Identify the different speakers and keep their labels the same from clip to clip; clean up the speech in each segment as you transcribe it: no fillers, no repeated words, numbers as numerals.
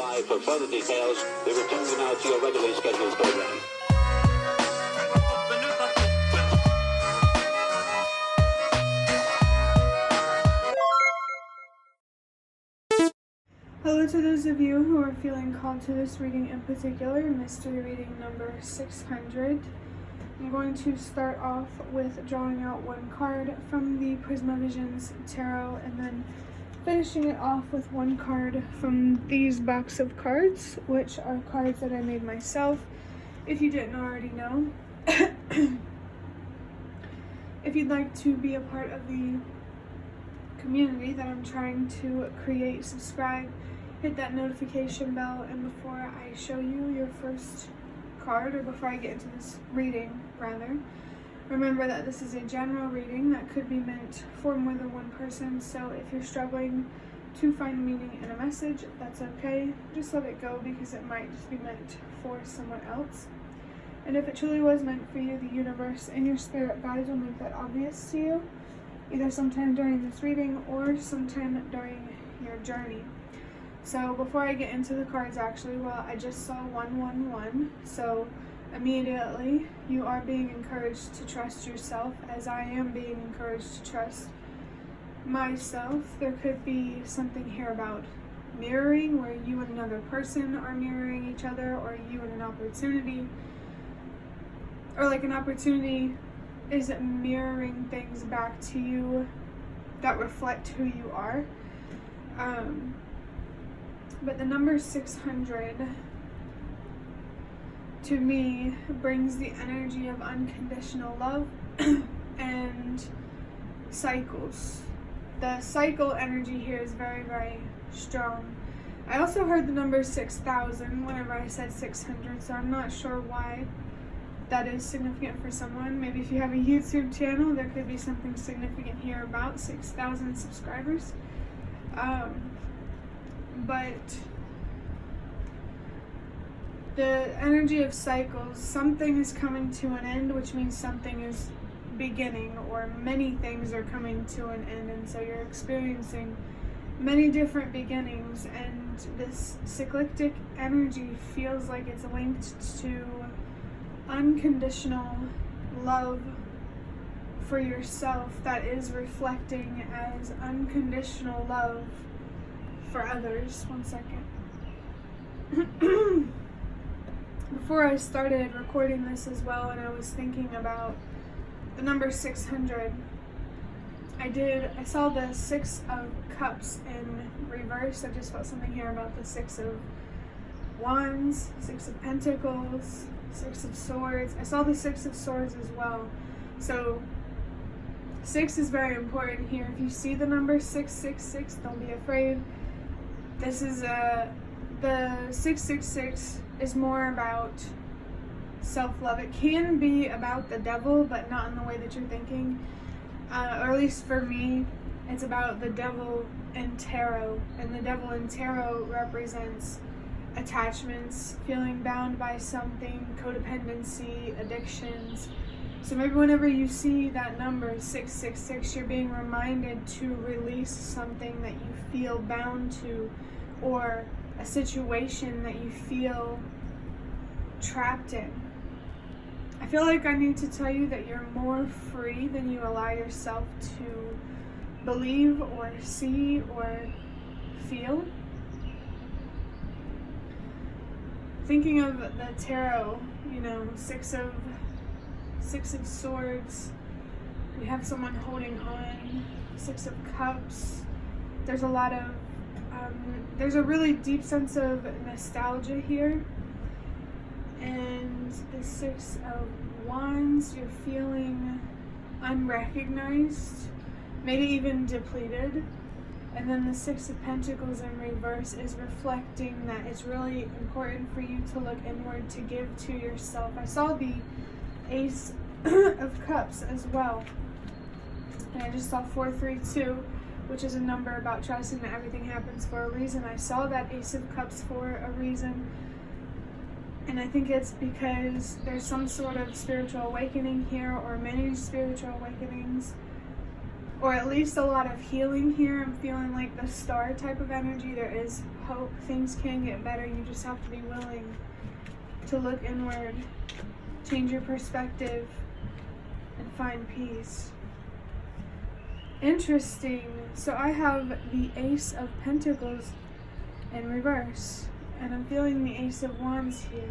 Speaker 1: by for further details. We return you now to your regularly scheduled program.
Speaker 2: Hello to those of you who are feeling called to this reading in particular, mystery reading number 600. I'm going to start off with drawing out one card from the Prismavisions Tarot and then finishing it off with one card from these box of cards, which are cards that I made myself, if you didn't already know. If you'd like to be a part of the community that I'm trying to create, subscribe, hit that notification bell, and before I show you your first card, or before I get into this reading rather, remember that this is a general reading that could be meant for more than one person. So if you're struggling to find meaning in a message, that's okay. Just let it go, because it might just be meant for someone else. And if it truly was meant for you, the universe and your spirit guides will make that obvious to you, either sometime during this reading or sometime during your journey. So before I get into the cards, actually, well, I just saw 111, so immediately you are being encouraged to trust yourself, as I am being encouraged to trust myself. There could be something here about mirroring, where you and another person are mirroring each other, or you and an opportunity, or like an opportunity is mirroring things back to you that reflect who you are. But the number 600 to me brings the energy of unconditional love and cycles. The cycle energy here is very, very strong. I also heard the number 6,000 whenever I said 600, so I'm not sure why that is significant for someone. Maybe if you have a YouTube channel, there could be something significant here about 6,000 subscribers. But the energy of cycles, something is coming to an end, which means something is beginning, or many things are coming to an end, and so you're experiencing many different beginnings, and this cyclic energy feels like it's linked to unconditional love for yourself that is reflecting as unconditional love for others. One second. Before I started recording this as well, and I was thinking about the number 600, I saw the 6 of Cups in reverse. I just felt something here about the 6 of Wands, 6 of Pentacles, 6 of Swords. I saw the 6 of Swords as well. So 6 is very important here. If you see the number 666, don't be afraid. This is the 666 is more about self-love. It can be about the devil, but not in the way that you're thinking. Or at least for me, it's about the devil in tarot. And the devil in tarot represents attachments, feeling bound by something, codependency, addictions. So maybe whenever you see that number 666, you're being reminded to release something that you feel bound to, or a situation that you feel trapped in. I feel like I need to tell you that you're more free than you allow yourself to believe or see or feel. Thinking of the tarot, you know, 6 of Swords, we have someone holding on, 6 of Cups. There's a lot of there's a really deep sense of nostalgia here. And the 6 of Wands, you're feeling unrecognized, maybe even depleted. And then the 6 of Pentacles in reverse is reflecting that it's really important for you to look inward, to give to yourself. I saw the Ace of Cups as well. And I just saw 432, which is a number about trusting that everything happens for a reason. I saw that Ace of Cups for a reason. And I think it's because there's some sort of spiritual awakening here, or many spiritual awakenings. or at least a lot of healing here. I'm feeling like the star type of energy. There is hope. Things can get better. You just have to be willing to look inward, change your perspective, and find peace. Interesting. So I have the Ace of Pentacles in reverse, and I'm feeling the Ace of Wands here.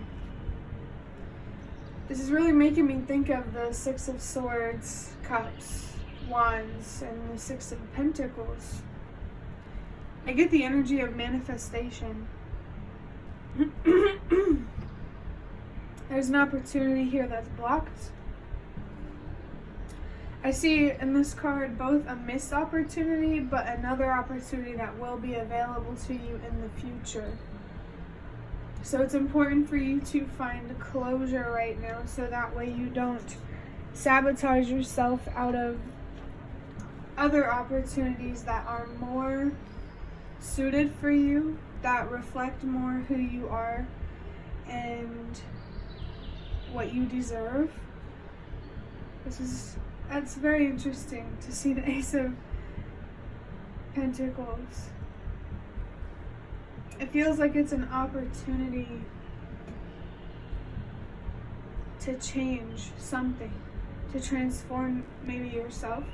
Speaker 2: This is really making me think of the Six of Swords, Cups, Wands, and the Six of Pentacles. I get the energy of manifestation. There's an opportunity here that's blocked. I see in this card both a missed opportunity, but another opportunity that will be available to you in the future. So it's important for you to find closure right now, so that way you don't sabotage yourself out of other opportunities that are more suited for you, that reflect more who you are and what you deserve. That's very interesting to see the Ace of Pentacles. It feels like it's an opportunity to change something, to transform maybe yourself.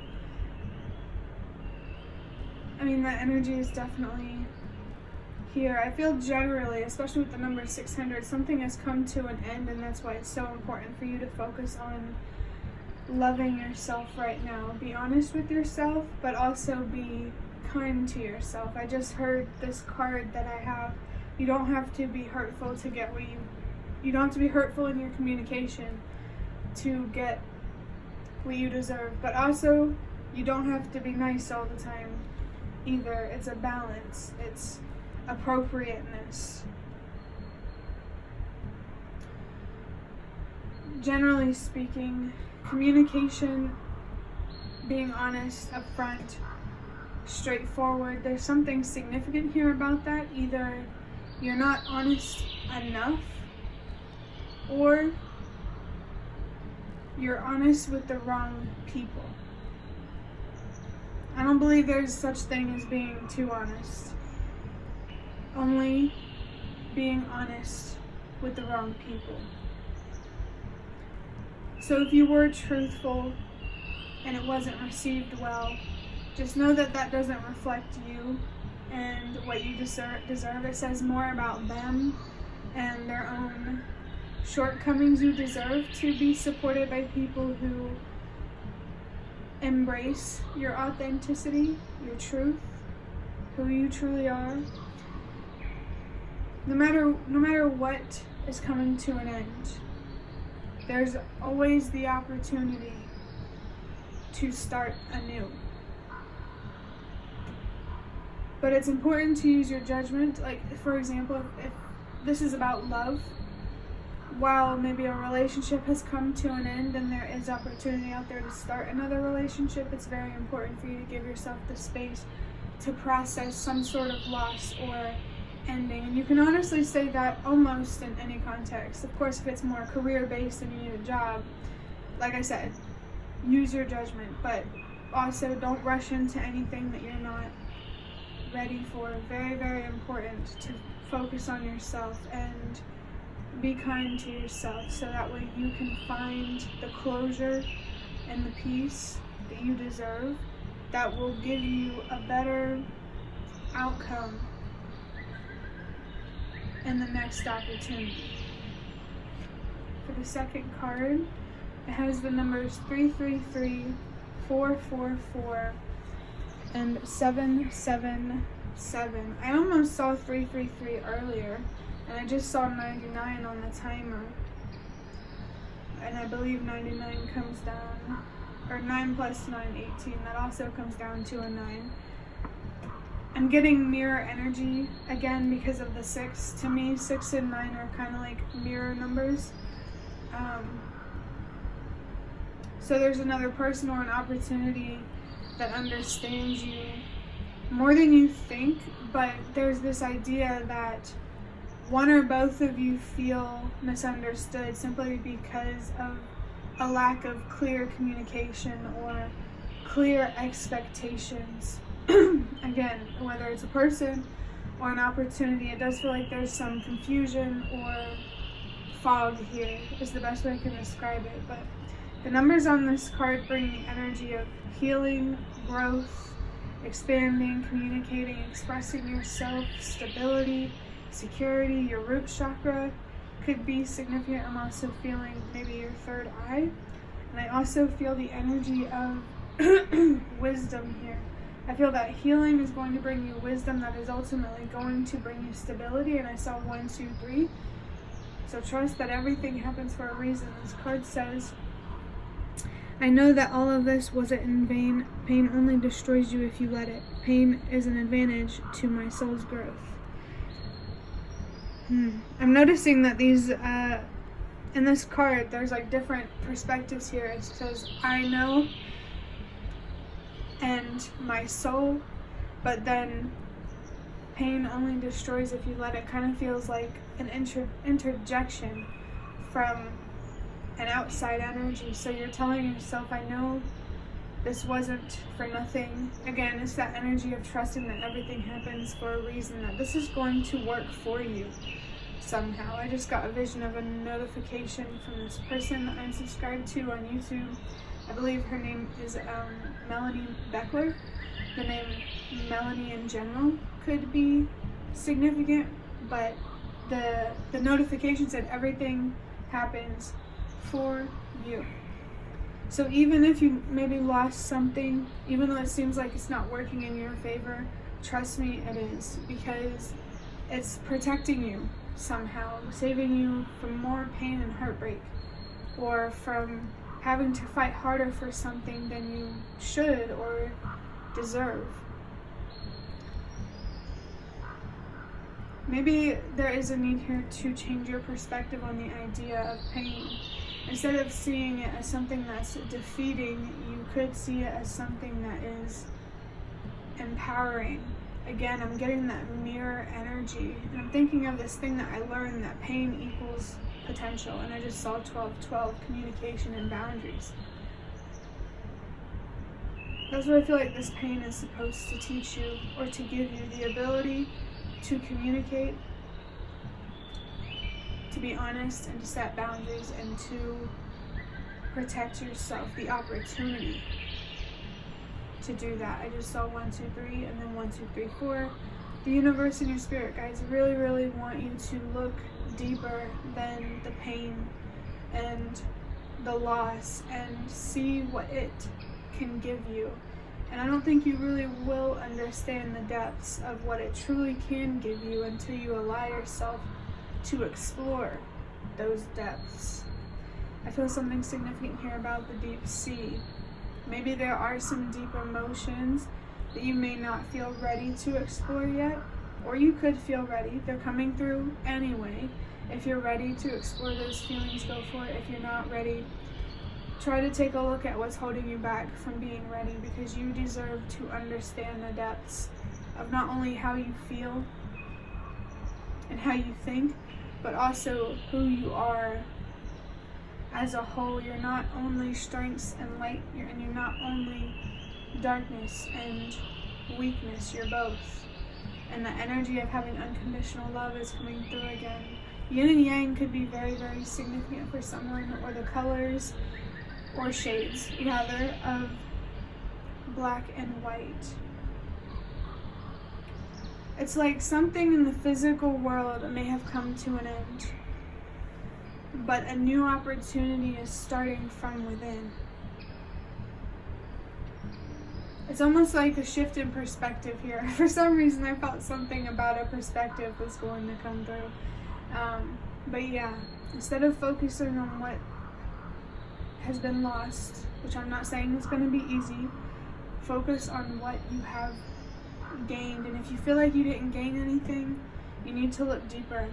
Speaker 2: I mean, that energy is definitely here. I feel generally, especially with the number 600, something has come to an end, and that's why it's so important for you to focus on loving yourself right now. Be honest with yourself, but also be kind to yourself. I just heard this card that I have. You don't have to be hurtful to get you don't have to be hurtful in your communication to get what you deserve, but also you don't have to be nice all the time either. It's a balance. It's appropriateness. Generally speaking, communication, being honest, upfront, straightforward. There's something significant here about that. Either you're not honest enough, or you're honest with the wrong people. I don't believe there's such thing as being too honest. Only being honest with the wrong people. So if you were truthful and it wasn't received well, just know that that doesn't reflect you and what you deserve. It says more about them and their own shortcomings. You deserve to be supported by people who embrace your authenticity, your truth, who you truly are. No matter what is coming to an end, there's always the opportunity to start anew. But it's important to use your judgment. Like, for example, if this is about love, while maybe a relationship has come to an end and there is opportunity out there to start another relationship, it's very important for you to give yourself the space to process some sort of loss or ending. And you can honestly say that almost in any context. Of course, if it's more career-based and you need a job, like I said, use your judgment, but also don't rush into anything that you're not ready for. Very, very important to focus on yourself and be kind to yourself, so that way you can find the closure and the peace that you deserve, that will give you a better outcome in the next opportunity. For the second card, it has the numbers 333, 444, and 777. I almost saw 333 earlier, and I just saw 99 on the timer. And I believe 99 comes down, or 9 plus 9, 18. That also comes down to a 9. I'm getting mirror energy again because of the 6. To me, 6 and 9 are kind of like mirror numbers. So there's another person or an opportunity that understands you more than you think, but there's this idea that one or both of you feel misunderstood simply because of a lack of clear communication or clear expectations. Again, whether it's a person or an opportunity, it does feel like there's some confusion or fog here is the best way I can describe it. But the numbers on this card bring the energy of healing, growth, expanding, communicating, expressing yourself, stability, security. Your root chakra could be significant. I'm also feeling maybe your third eye. And I also feel the energy of wisdom here. I feel that healing is going to bring you wisdom that is ultimately going to bring you stability. And I saw 1, 2, 3. So trust that everything happens for a reason. This card says, I know that all of this wasn't in vain. Pain only destroys you if you let it. Pain is an advantage to my soul's growth. I'm noticing that these, in this card, there's like different perspectives here. It says, I know, and my soul, but then pain only destroys if you let it. Kind of feels like an interjection from an outside energy. So you're telling yourself, I know this wasn't for nothing. Again, it's that energy of trusting that everything happens for a reason, that this is going to work for you somehow. I just got a vision of a notification from this person that I'm subscribed to on YouTube. I believe her name is Melanie Beckler. The name Melanie in general could be significant, but the notification said everything happens for you. So even if you maybe lost something, even though it seems like it's not working in your favor, trust me, it is, because it's protecting you somehow, saving you from more pain and heartbreak, or from having to fight harder for something than you should or deserve. Maybe there is a need here to change your perspective on the idea of pain. Instead of seeing it as something that's defeating, you could see it as something that is empowering. Again, I'm getting that mirror energy. And I'm thinking of this thing that I learned, that pain equals potential. And I just saw 12-12, communication and boundaries. That's what I feel like this pain is supposed to teach you, or to give you the ability to communicate, to be honest, and to set boundaries, and to protect yourself, the opportunity to do that. I just saw 1, 2, 3, and then 1, 2, 3, 4. The universe and your spirit guides really, really want you to look deeper than the pain and the loss and see what it can give you. And I don't think you really will understand the depths of what it truly can give you until you allow yourself to explore those depths. I feel something significant here about the deep sea. Maybe there are some deep emotions that you may not feel ready to explore yet, or you could feel ready. They're coming through anyway. If you're ready to explore those feelings, go for it. If you're not ready, try to take a look at what's holding you back from being ready, because you deserve to understand the depths of not only how you feel and how you think, but also who you are as a whole. You're not only strengths and light, and you're not only darkness and weakness, you're both. And the energy of having unconditional love is coming through again. Yin and yang could be very, very significant for someone, or the colors or shades rather of black and white. It's like something in the physical world may have come to an end, but a new opportunity is starting from within. It's almost like a shift in perspective here. For some reason I felt something about a perspective was going to come through. But yeah, instead of focusing on what has been lost, which I'm not saying is going to be easy, focus on what you have gained. And if you feel like you didn't gain anything, you need to look deeper,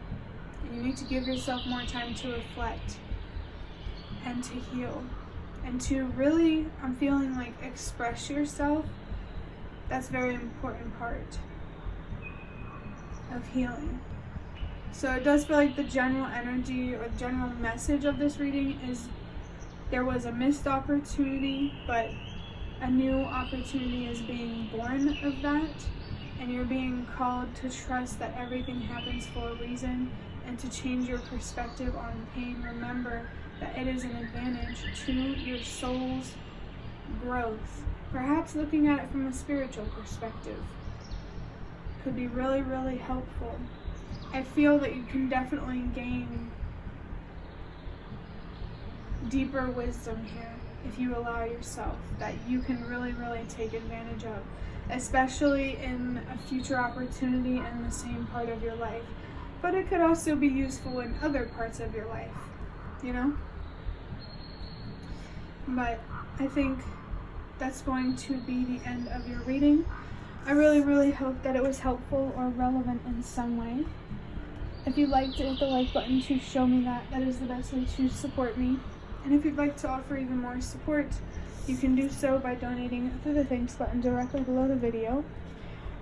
Speaker 2: and you need to give yourself more time to reflect and to heal and to really, I'm feeling like, express yourself. That's a very important part of healing. So it does feel like the general energy or the general message of this reading is there was a missed opportunity, but a new opportunity is being born of that, and you're being called to trust that everything happens for a reason and to change your perspective on pain. Remember that it is an advantage to your soul's growth. Perhaps looking at it from a spiritual perspective could be really, really helpful. I feel that you can definitely gain deeper wisdom here if you allow yourself, that you can really, really take advantage of, especially in a future opportunity in the same part of your life. But it could also be useful in other parts of your life, you know? But I think that's going to be the end of your reading. I really, really hope that it was helpful or relevant in some way. If you liked it, hit the like button to show me that. That is the best way to support me. And if you'd like to offer even more support, you can do so by donating through the thanks button directly below the video.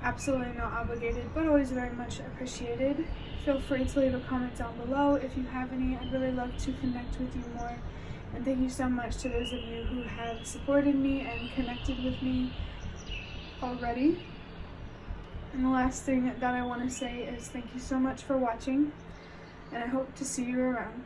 Speaker 2: Absolutely not obligated, but always very much appreciated. Feel free to leave a comment down below if you have any. I'd really love to connect with you more. And thank you so much to those of you who have supported me and connected with me already. And the last thing that I want to say is thank you so much for watching, and I hope to see you around.